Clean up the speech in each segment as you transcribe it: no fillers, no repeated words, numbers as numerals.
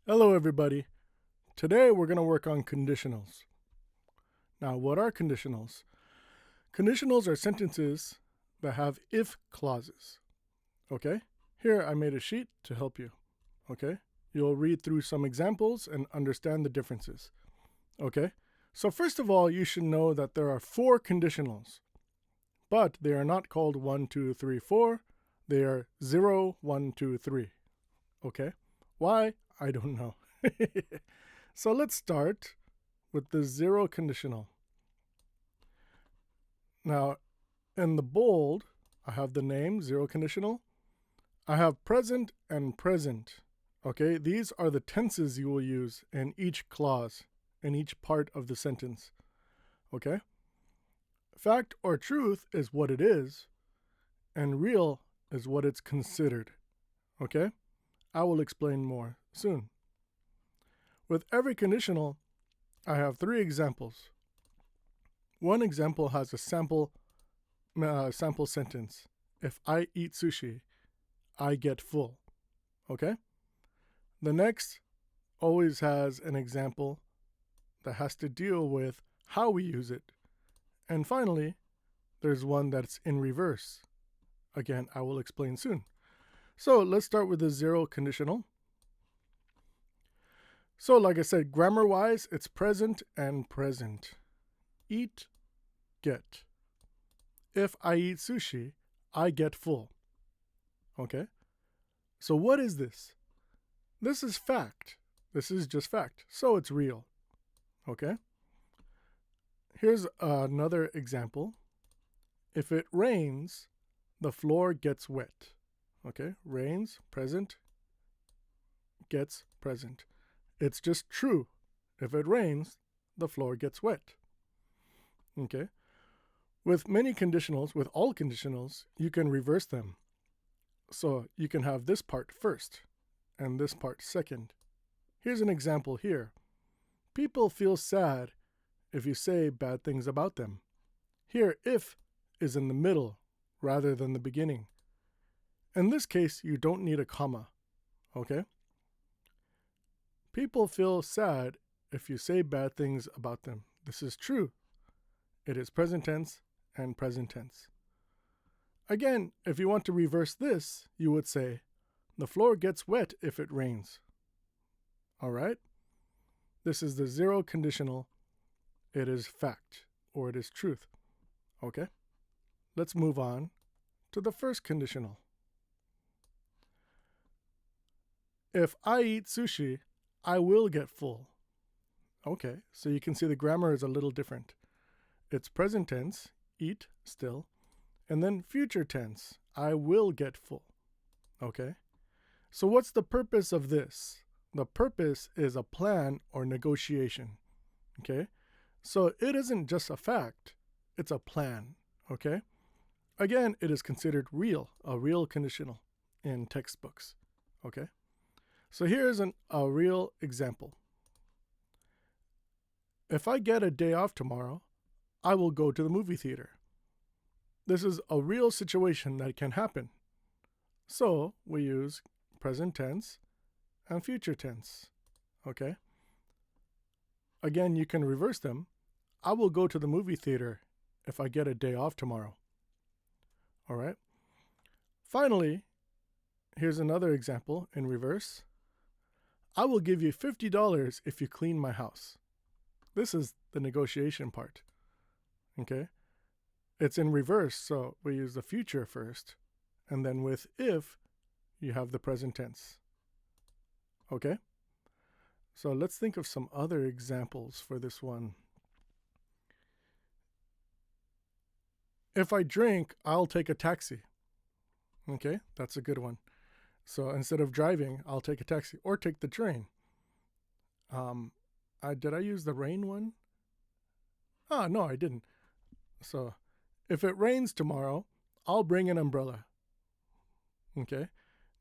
Hello everybody. Today we're going to work on conditionals. Now, what are conditionals? Conditionals are sentences that have if clauses. Okay? Here I made a sheet to help you. Okay? You'll read through some examples and understand the differences. Okay? So first of all, you should know that there are 4 conditionals, but they are not called 1, 2, 3, 4. They are 0, 1, 2, 3. Okay? Why? I don't know. So let's start with the 0 conditional. Now, in the bold, I have the name 0 conditional. I have present and present. Okay, these are the tenses you will use in each clause, in each part of the sentence. Okay? Fact or truth is what it is, and real is what it's considered. Okay? I will explain more soon. With every conditional, I have 3 examples. One example has a sample sentence. If I eat sushi, I get full. Okay? The next always has an example that has to deal with how we use it. And finally, there's one that's in reverse. Again, I will explain soon. So let's start with the 0 conditional. So like I said, grammar-wise, it's present and present. Eat, get. If I eat sushi, I get full. Okay? So what is this? This is fact. This is just fact. So it's real. Okay? Here's another example. If it rains, the floor gets wet. Okay? Rains, present, gets present. It's just true. If it rains, the floor gets wet. Okay? With many conditionals, with all conditionals, you can reverse them. So you can have this part first and this part second. Here's an example here. People feel sad if you say bad things about them. Here, if is in the middle rather than the beginning. In this case, you don't need a comma. Okay? People feel sad if you say bad things about them. This is true. It is present tense and present tense. Again, if you want to reverse this, you would say, the floor gets wet if it rains. All right? This is the 0 conditional. It is fact, or it is truth. Okay? Let's move on to the first conditional. If I eat sushi, I will get full. Okay, so you can see the grammar is a little different. It's present tense, eat, still, and then future tense, I will get full. Okay? So what's the purpose of this? The purpose is a plan or negotiation. Okay? So it isn't just a fact, it's a plan. Okay? Again, it is considered real, a real conditional in textbooks. Okay? So here's a real example. If I get a day off tomorrow, I will go to the movie theater. This is a real situation that can happen. So we use present tense and future tense. Okay? Again, you can reverse them. I will go to the movie theater if I get a day off tomorrow. All right? Finally, here's another example in reverse. I will give you $50 if you clean my house. This is the negotiation part. Okay? It's in reverse, so we use the future first. And then with if, you have the present tense. Okay? So let's think of some other examples for this one. If I drink, I'll take a taxi. Okay? That's a good one. So instead of driving, I'll take a taxi or take the train. Did I use the rain one? No, I didn't. So if it rains tomorrow, I'll bring an umbrella. Okay?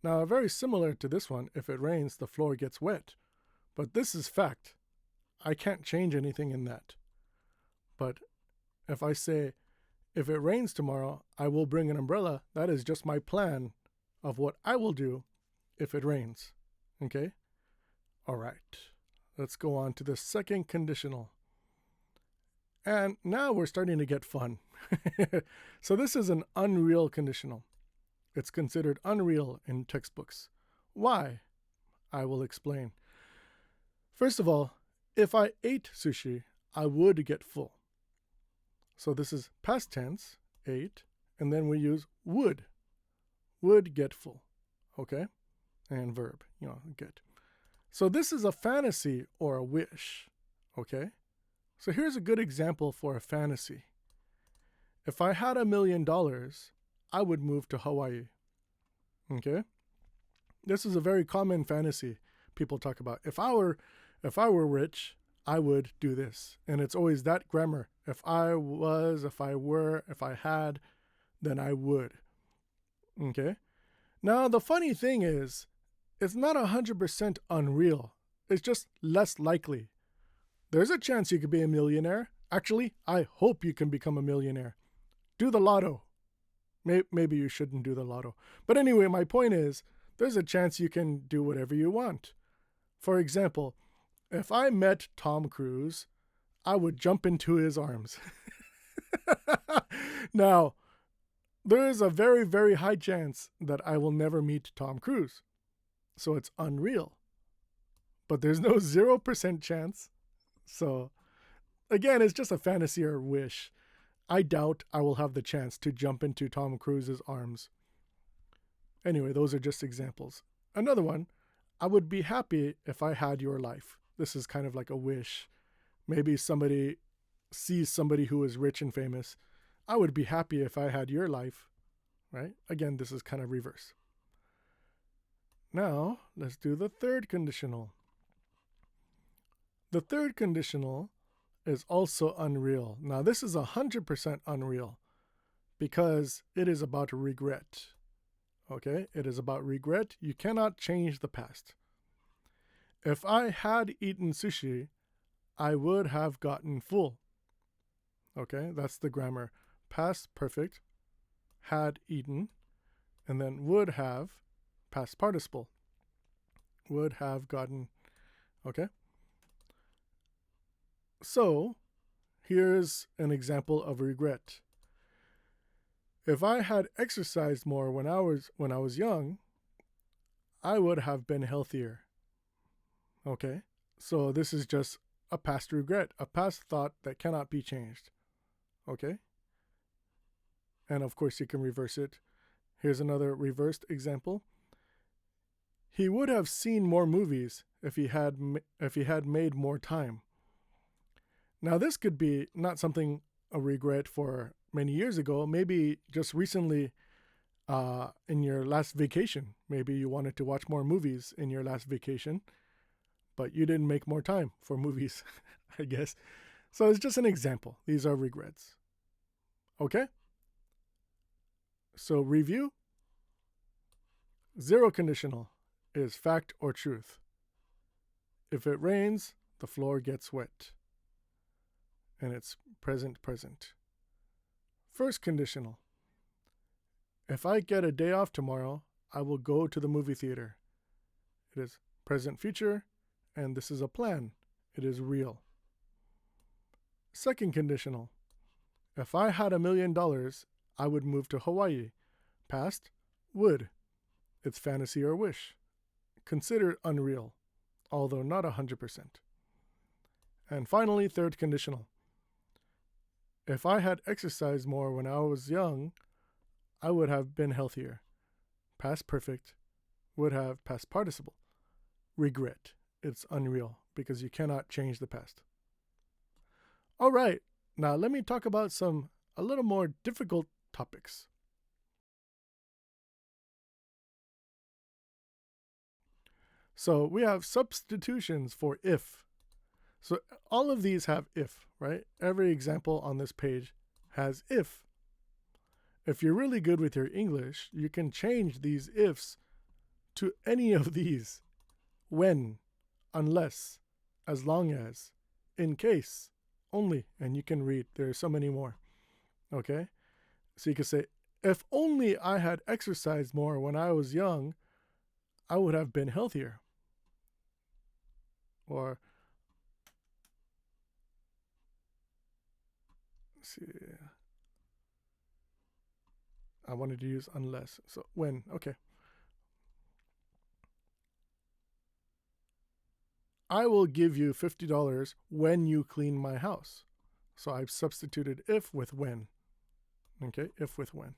Now, very similar to this one, if it rains, the floor gets wet. But this is fact. I can't change anything in that. But if I say, if it rains tomorrow, I will bring an umbrella, that is just my plan of what I will do if it rains. Okay? All right. Let's go on to the second conditional. And now we're starting to get fun. So this is an unreal conditional. It's considered unreal in textbooks. Why? I will explain. First of all, if I ate sushi, I would get full. So this is past tense, ate, and then we use would. Would get full. Okay? And verb, get. So this is a fantasy or a wish. Okay? So here's a good example for a fantasy. If I had $1 million, I would move to Hawaii. Okay? This is a very common fantasy people talk about. If I were rich, I would do this. And it's always that grammar. If I was, if I were, if I had, then I would. Okay? Now, the funny thing is, it's not 100% unreal. It's just less likely. There's a chance you could be a millionaire. Actually, I hope you can become a millionaire. Do the lotto. Maybe you shouldn't do the lotto. But anyway, my point is, there's a chance you can do whatever you want. For example, if I met Tom Cruise, I would jump into his arms. Now, there is a very, very high chance that I will never meet Tom Cruise. So it's unreal. But there's no 0% chance. So, again, it's just a fantasy or wish. I doubt I will have the chance to jump into Tom Cruise's arms. Anyway, those are just examples. Another one, I would be happy if I had your life. This is kind of like a wish. Maybe somebody sees somebody who is rich and famous. I would be happy if I had your life, right? Again, this is kind of reverse. Now, let's do the third conditional. The third conditional is also unreal. Now, this is 100% unreal because it is about regret. Okay? It is about regret. You cannot change the past. If I had eaten sushi, I would have gotten full. Okay? That's the grammar. Past perfect, had eaten, and then would have, past participle. Would have gotten. Okay? So, here's an example of regret. If I had exercised more when I was young, I would have been healthier. Okay? So this is just a past regret, a past thought that cannot be changed. Okay? And of course you can reverse it. Here's another reversed example. He would have seen more movies if he had made more time. Now this could be not something a regret for many years ago, maybe just recently in your last vacation. Maybe you wanted to watch more movies in your last vacation, but you didn't make more time for movies, I guess. So it's just an example. These are regrets. Okay? So review. Zero conditional is fact or truth. If it rains, the floor gets wet. And it's present. First conditional. If I get a day off tomorrow, I will go to the movie theater. It is present future, and this is a plan. It is real. Second conditional. If I had $1 million, I would move to Hawaii. Past, would. It's fantasy or wish. Considered unreal, although not 100%. And finally, third conditional. If I had exercised more when I was young, I would have been healthier. Past perfect, would have, past participle. Regret. It's unreal because you cannot change the past. All right, now let me talk about some a little more difficult topics. So we have substitutions for if. So all of these have if, right? Every example on this page has if. If you're really good with your English, you can change these ifs to any of these. When, unless, as long as, in case, only, and you can read. There are so many more. Okay? So you can say, if only I had exercised more when I was young, I would have been healthier. Or let's see, I wanted to use unless. So when, okay. I will give you $50 when you clean my house. So I've substituted if with when. Okay, if with when.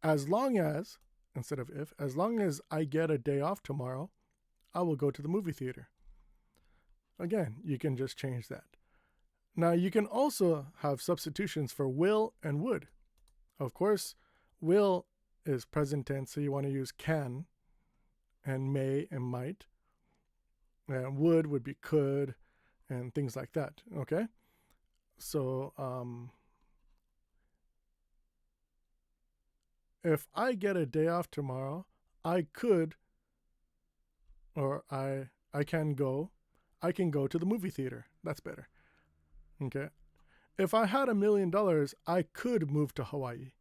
As long as, instead of if, as long as I get a day off tomorrow, I will go to the movie theater. Again, you can just change that. Now, you can also have substitutions for will and would. Of course, will is present tense, so you want to use can, and may and might. And would be could, and things like that. Okay? So, if I get a day off tomorrow, I could, or I can go to the movie theater. That's better. Okay? If I had $1 million, I could move to Hawaii.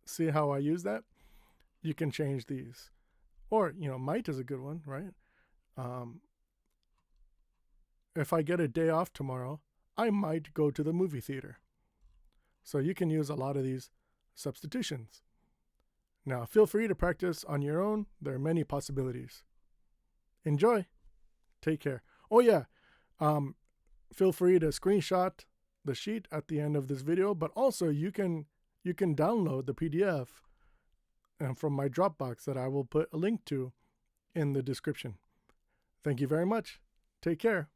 See how I use that? You can change these. Or, might is a good one, right? If I get a day off tomorrow, I might go to the movie theater. So you can use a lot of these substitutions. Now, feel free to practice on your own. There are many possibilities. Enjoy. Take care. Oh, yeah. Feel free to screenshot the sheet at the end of this video, but also you can download the PDF from my Dropbox that I will put a link to in the description. Thank you very much. Take care.